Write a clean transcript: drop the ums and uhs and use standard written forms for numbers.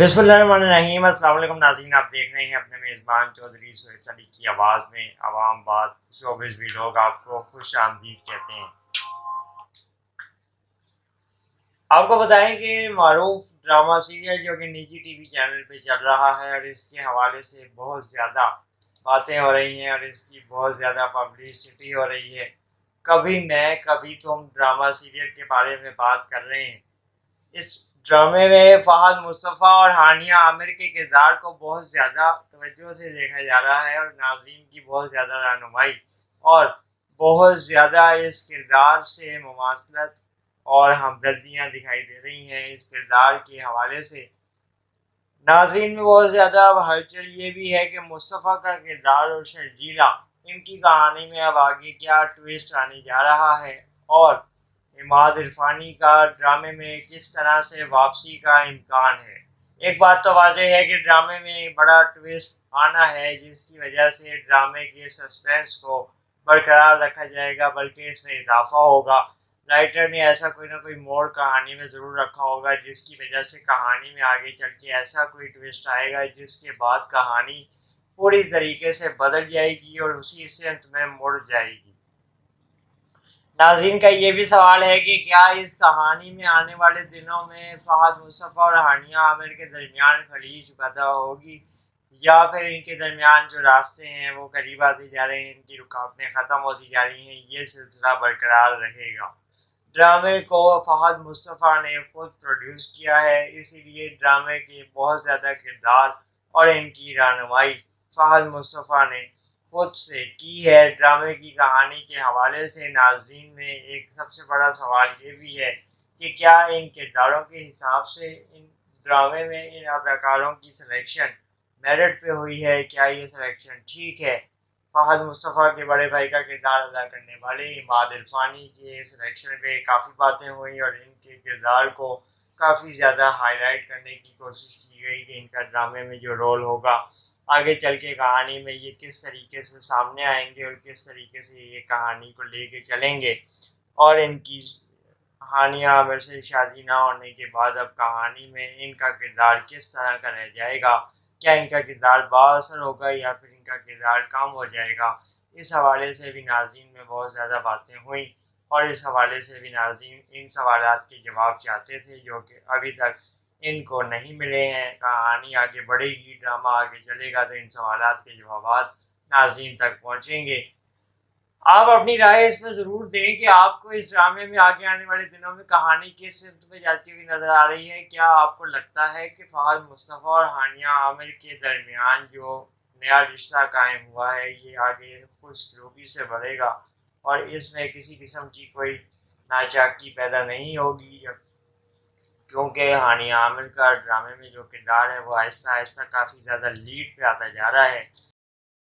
बिस्मिल्लाहिर्रहमानिर्रहीम। अस्सलाम वालेकुम नाज़रीन, आप देख रहे हैं अपने मेज़बान चौधरी सोहेब अली की आवाज़ में आवाम बात शोबिज़ भी लोग आपको खुश आमदीद कहते हैं। आपको बताएं कि मारूफ ड्रामा सीरियल जो कि निजी टीवी चैनल पे चल रहा है और इसके हवाले से बहुत ज़्यादा बातें हो रही हैं और इसकी बहुत ज़्यादा पब्लिसिटी हो रही है। कभी मैं कभी तुम ड्रामा सीरियल के बारे में बात कर रहे हैं। इस ड्रामे में फ़हद मुस्तफ़ा और हानिया आमिर के किरदार को बहुत ज़्यादा तवज्जो से देखा जा रहा है और नाज़रीन की बहुत ज़्यादा रहनुमाई और बहुत ज़्यादा इस किरदार से मुमासलत और हमदर्दियाँ दिखाई दे रही हैं। इस किरदार के हवाले से नाज़रीन में बहुत ज़्यादा हलचल ये भी है कि मुस्तफ़ा का किरदार और शर्जीला इनकी कहानी में अब आगे क्या ट्विस्ट आने जा रहा है और इमाद इरफानी का ड्रामे में किस तरह से वापसी का इम्कान है। एक बात तो वाज़ेह है कि ड्रामे में बड़ा ट्विस्ट आना है जिसकी वजह से ड्रामे के सस्पेंस को बरकरार रखा जाएगा, बल्कि इसमें इजाफा होगा। राइटर ने ऐसा कोई ना कोई मोड़ कहानी में ज़रूर रखा होगा जिसकी वजह से कहानी में आगे चल के ऐसा कोई ट्विस्ट आएगा जिसके बाद कहानी पूरी तरीके से बदल जाएगी और उसी से अंत में मुड़ जाएगी। नाज़रीन का ये भी सवाल है कि क्या इस कहानी में आने वाले दिनों में फ़हद मुस्तफ़ा और हानिया आमिर के दरमियान खलीज पैदा होगी या फिर इनके दरमियान जो रास्ते हैं वो करीब आते जा रहे हैं, इनकी रुकावटें ख़त्म होती जा रही हैं, ये सिलसिला बरकरार रहेगा। ड्रामे को फ़हद मुस्तफ़ा ने खुद प्रोड्यूस किया है, इसीलिए ड्रामे के बहुत ज़्यादा किरदार और इनकी रहनुमाई फ़हद मुस्तफ़ा ने खुद से की है। ड्रामे की कहानी के हवाले से नाज़रीन में एक सबसे बड़ा सवाल ये भी है कि क्या इन किरदारों के हिसाब से इन ड्रामे में इन अदाकारों की सिलेक्शन मेरिट पे हुई है, क्या ये सिलेक्शन ठीक है। फ़हद मुस्तफ़ा के बड़े भाई का किरदार अदा करने वाले इमाद इरफानी के सिलेक्शन पे काफ़ी बातें हुई और इनके किरदार को काफ़ी ज़्यादा हाईलाइट करने की कोशिश की गई कि इनका ड्रामे में जो रोल होगा आगे चल के कहानी में ये किस तरीके से सामने आएंगे और किस तरीके से ये कहानी को लेके चलेंगे और इनकी हानिया आमिर से शादी ना होने के बाद अब कहानी में इनका किरदार किस तरह का रह जाएगा, क्या इनका किरदार बाअसर होगा या फिर इनका किरदार कम हो जाएगा। इस हवाले से भी नाज़रीन में बहुत ज़्यादा बातें हुई और इस हवाले से भी नाज़रीन इन सवालात के जवाब चाहते थे जो कि अभी तक इनको नहीं मिले हैं। कहानी आगे बढ़ेगी, ड्रामा आगे चलेगा तो इन सवालात के जवाब नाज़रीन तक पहुँचेंगे। आप अपनी राय इस पर ज़रूर दें कि आपको इस ड्रामे में आगे आने वाले दिनों में कहानी किस सिमत में जाती हुई नज़र आ रही है। क्या आपको लगता है कि फ़हद मुस्तफ़ा और हानिया आमिर के दरमियान जो नया रिश्ता कायम हुआ है ये आगे खुशरूबी से बढ़ेगा और इसमें किसी किस्म की कोई नाचाकी पैदा नहीं होगी, क्योंकि हानिया आमिर का ड्रामे में जो किरदार है वो आहिस्ता आहिस्ता काफ़ी ज़्यादा लीड पे आता जा रहा है।